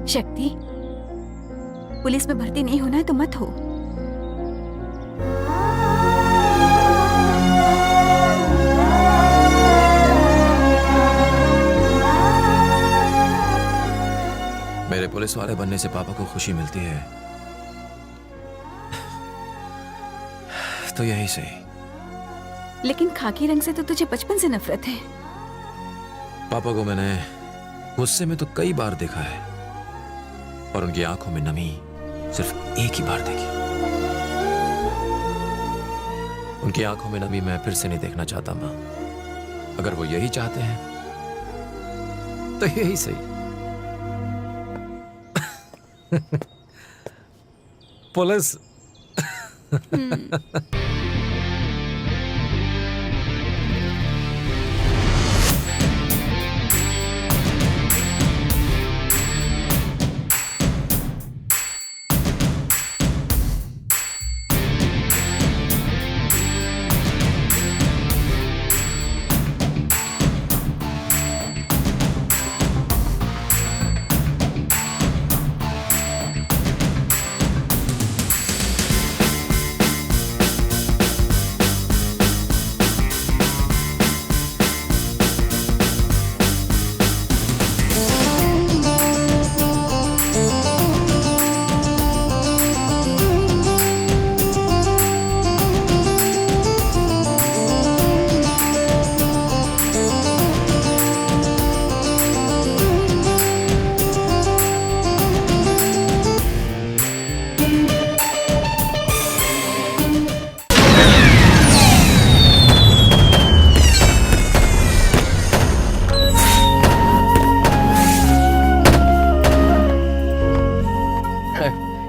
शक्ति, पुलिस में भर्ती नहीं होना है तो मत हो। मेरे पुलिस वाले बनने से पापा को खुशी मिलती है तो यही सही। लेकिन खाकी रंग से तो तुझे बचपन से नफरत है। पापा को मैंने गुस्से में तो कई बार देखा है और उनकी आंखों में नमी सिर्फ एक ही बार देखी। उनकी आंखों में नमी मैं फिर से नहीं देखना चाहता मां। अगर वो यही चाहते हैं तो यही सही। पुलिस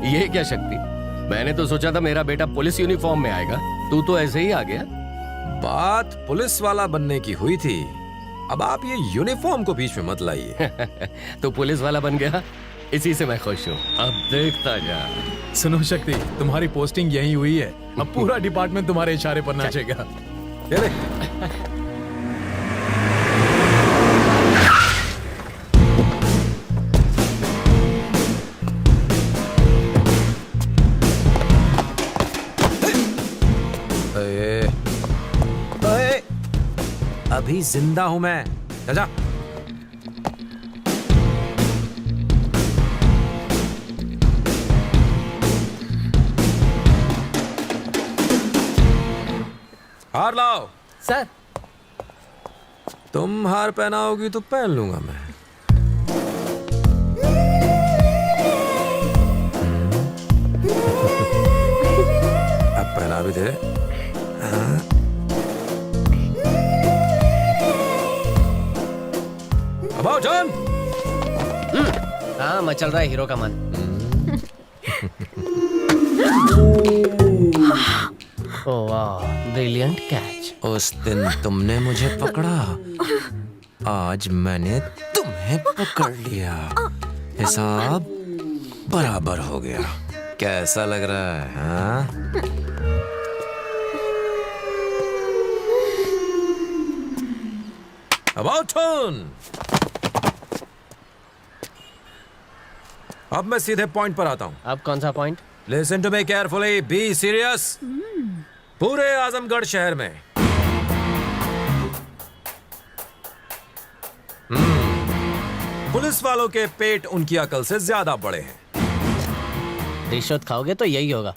ये क्या शक्ति, मैंने तो सोचा था मेरा बेटा पुलिस यूनिफॉर्म में आएगा, तू तो ऐसे ही आ गया। बात पुलिस वाला बनने की हुई थी, अब आप ये यूनिफॉर्म को बीच में मत लाइए। तो पुलिस वाला बन गया, इसी से मैं खुश हूँ। अब देखता जा। सुनो शक्ति, तुम्हारी पोस्टिंग यही हुई है, अब पूरा डिपार्टमेंट तुम्हारे इशारे पर नाचेगा। अभी जिंदा हूं मैं, जा। हार लाओ। सर, तुम हार पहनाओगी तो पहन लूंगा मैं। अब पहना भी दे। अब जॉन। हाँ, मचल रहा है हीरो का मन। ओह वाह, ब्रिलियंट कैच। उस दिन तुमने मुझे पकड़ा, आज मैंने तुम्हें पकड़ लिया, हिसाब बराबर हो गया। कैसा लग रहा है हाँ? About turn। अब मैं सीधे पॉइंट पर आता हूं। अब कौन सा point? Listen to me carefully, be serious। पूरे आजमगढ़ शहर में पुलिस वालों के पेट उनकी अकल से ज्यादा बड़े हैं। रिश्वत खाओगे तो यही होगा,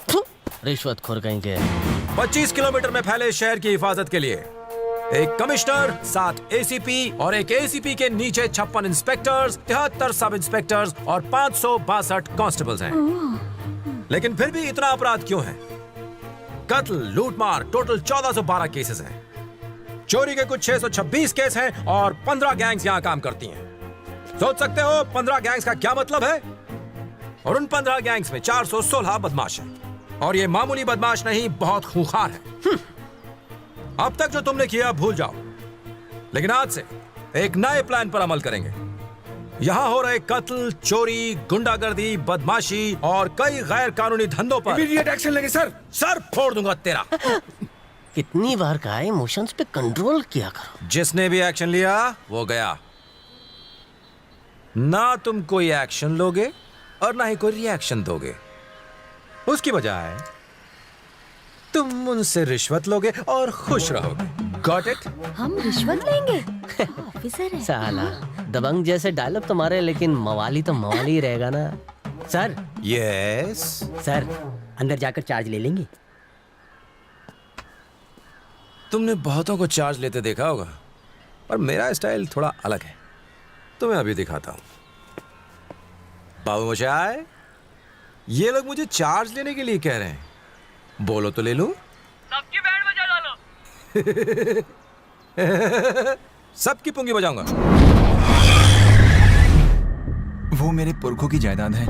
रिश्वत खोर कहीं के। 25 किलोमीटर में फैले शहर की हिफाजत के लिए एक कमिश्नर, 7 एसीपी और एक एसीपी के नीचे 56 इंस्पेक्टर्स, 73 सब इंस्पेक्टर्स और 562 कांस्टेबल्स हैं। लेकिन फिर भी इतना अपराध क्यों है? कत्ल, लूटमार, टोटल 1412 केसेस हैं। चोरी के कुछ 626 केस हैं और 15 गैंग्स यहाँ काम करती हैं। सोच सकते हो 15 गैंग्स का क्या मतलब है? और उन 15 गैंग्स में 416 बदमाश हैं। और ये मामूली बदमाश नहीं, बहुत खूंखार है। अब तक जो तुमने किया भूल जाओ, लेकिन आज से एक नए प्लान पर अमल करेंगे। यहाँ हो रहे कत्ल, चोरी, गुंडागर्दी, बदमाशी और कई गैर कानूनी धंधों पर इमीडिएट एक्शन लेंगे सर। सर फोड़ दूंगा तेरा। कितनी बार कहा है इमोशंस पे कंट्रोल किया करो। जिसने भी एक्शन लिया वो गया। ना तुम कोई एक्शन लोगे और ना ही कोई रिएक्शन दोगे। उसकी बजाय तुम उनसे रिश्वत लोगे और खुश रहोगे। Got it? हम रिश्वत लेंगे? ऑफिसर है। साला दबंग जैसे डायलॉग तो मारे, लेकिन मवाली तो मवाली ही रहेगा ना। Sir yes. सर अंदर जाकर चार्ज ले लेंगे। तुमने बहुतों को चार्ज लेते देखा होगा, पर मेरा स्टाइल थोड़ा अलग है। तुम्हें अभी दिखाता हूं। बाबू मचाए, ये लोग मुझे चार्ज लेने के लिए कह रहे हैं। बोलो तो ले लूं? सबकी बैंड बजा डालो। सबकी पुंगी बजाऊंगा। वो मेरे पुरखों की जायदाद है।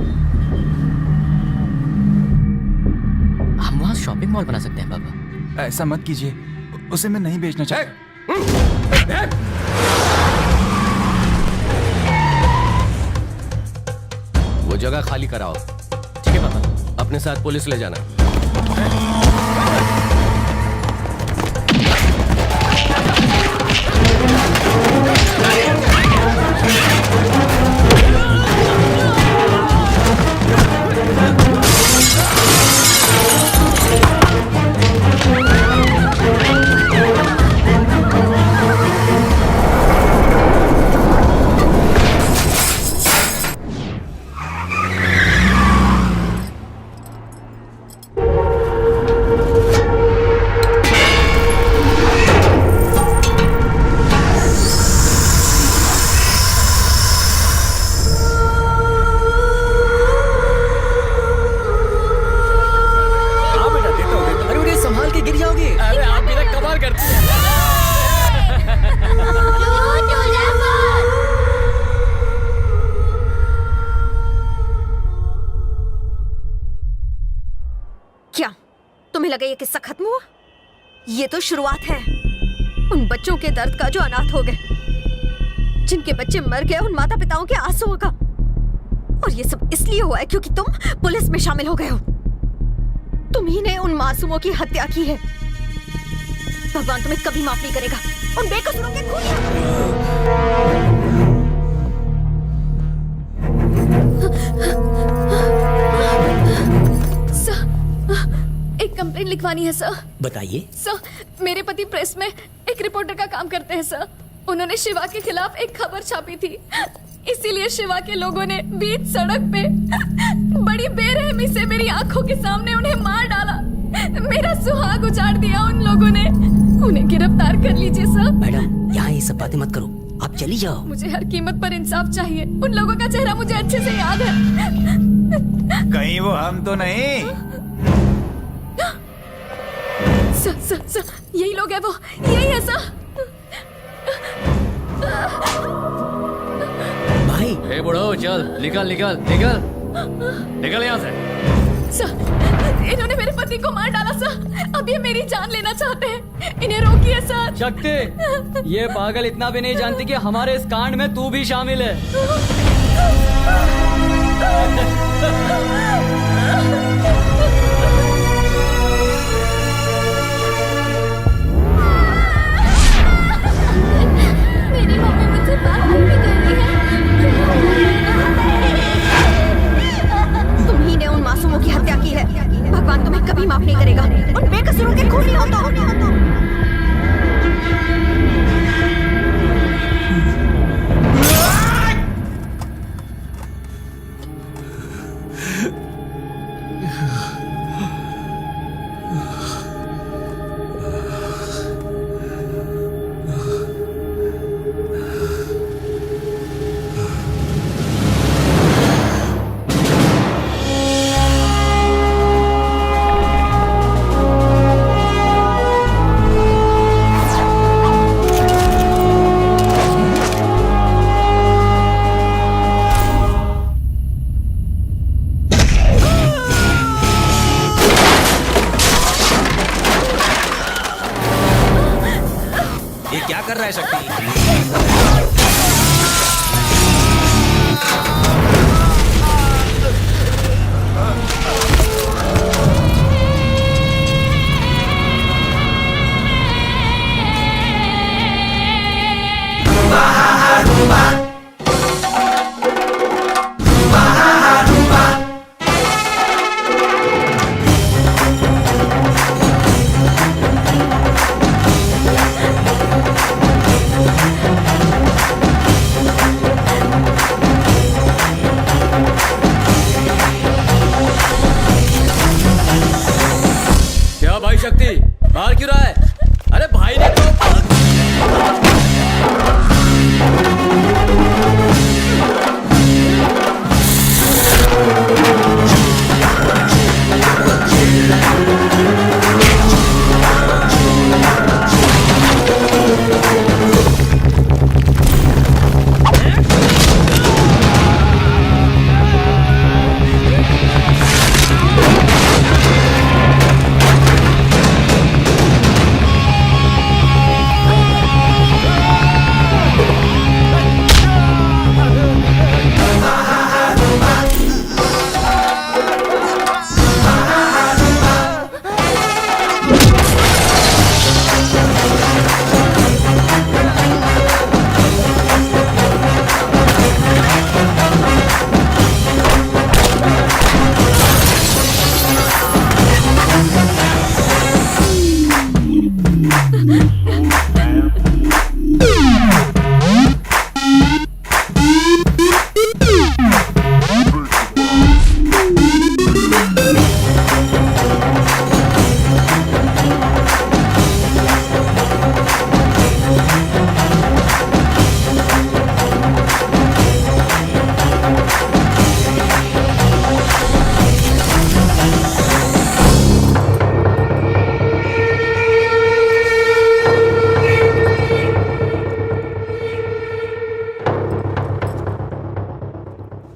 हम वहाँ शॉपिंग मॉल बना सकते हैं बाबा। ऐसा मत कीजिए, उसे मैं नहीं बेचना चाहता। वो जगह खाली कराओ। ठीक है पापा, अपने साथ पुलिस ले जाना। तुम्हें लगा ये किस्सा खत्म हुआ? ये तो शुरुआत है उन बच्चों के दर्द का जो अनाथ हो गए, जिनके बच्चे मर गए उन माता पिताओं के आंसुओं का। और ये सब इसलिए हुआ है क्योंकि तुम पुलिस में शामिल हो गए हो। तुम ही ने उन मासूमों की हत्या की है। भगवान तुम्हें कभी माफ नहीं करेगा। उन बेकसूरों के एक कंप्लेंट लिखवानी है सर। बताइए सर, मेरे पति प्रेस में एक रिपोर्टर का काम करते हैं सर। उन्होंने शिवा के खिलाफ एक खबर छापी थी, इसीलिए शिवा के लोगों ने बीच सड़क पे बड़ी बेरहमी से मेरी आंखों के सामने उन्हें मार डाला। मेरा सुहाग उजाड़ दिया उन लोगों ने। उन्हें गिरफ्तार कर लीजिए सर। मैडम, यहाँ ये सब बातें मत करो, आप चली जाओ। मुझे हर कीमत पर इंसाफ चाहिए। उन लोगों का चेहरा मुझे अच्छे से याद है। कहीं वो हम तो नहीं? सर, यही लोग है वो, यही है सर। भाई ए बुढ़ो, चल निकल निकल निकल निकल यहाँ से। सर, इन्होंने मेरे पति को मार डाला सर। अब ये मेरी जान लेना चाहते हैं। इन्हें रोकिए सर। शक्ति, ये पागल इतना भी नहीं जानती कि हमारे इस कांड में तू भी शामिल है। मेरी मम्मी मुझे पागल भी कर रही है। तुम ही ने उन मासूमों की हत्या की है। भगवान तुम्हें कभी माफ नहीं करेगा। उन बेकसूरों के खूनी हो तो। क्या कर रहा है शक्ति?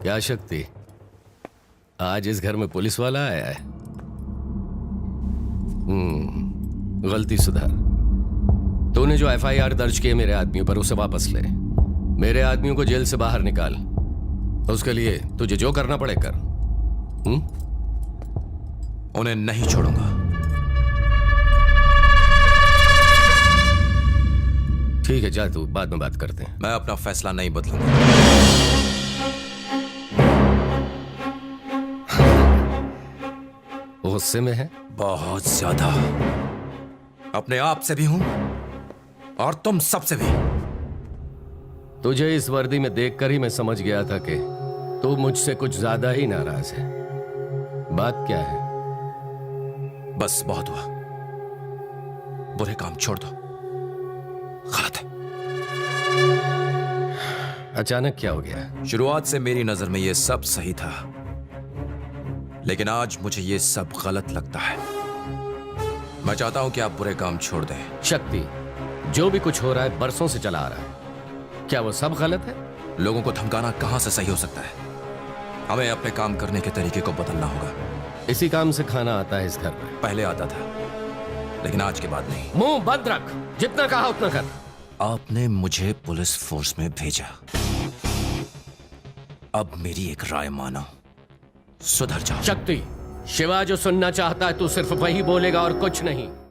क्या शक्ति, आज इस घर में पुलिस वाला आया है? गलती सुधार। तूने जो एफआईआर दर्ज किए मेरे आदमियों पर, उसे वापस ले। मेरे आदमियों को जेल से बाहर निकाल। उसके लिए तुझे जो करना पड़े कर। उन्हें नहीं छोड़ूंगा। ठीक है, जा तू, बाद में बात करते हैं। मैं अपना फैसला नहीं बदलूंगा। गुस्से में है? बहुत ज्यादा। अपने आप से भी हूं और तुम सबसे भी। तुझे इस वर्दी में देखकर ही मैं समझ गया था कि तू मुझसे कुछ ज्यादा ही नाराज है। बात क्या है? बस बहुत हुआ। बुरे काम छोड़ दो। गलत है। अचानक क्या हो गया? शुरुआत से मेरी नजर में यह सब सही था, लेकिन आज मुझे यह सब गलत लगता है। मैं चाहता हूं कि आप बुरे काम छोड़ दें। शक्ति, जो भी कुछ हो रहा है बरसों से चला आ रहा है। क्या वो सब गलत है? लोगों को धमकाना कहां से सही हो सकता है? हमें अपने काम करने के तरीके को बदलना होगा। इसी काम से खाना आता है इस घर में। पहले आता था, लेकिन आज के बाद नहीं। मुंह बंद रख, जितना कहा उतना कर। आपने मुझे पुलिस फोर्स में भेजा, अब मेरी एक राय मानो, सुधर जाओ। शक्ति, शिवा जो सुनना चाहता है तू सिर्फ वही बोलेगा और कुछ नहीं।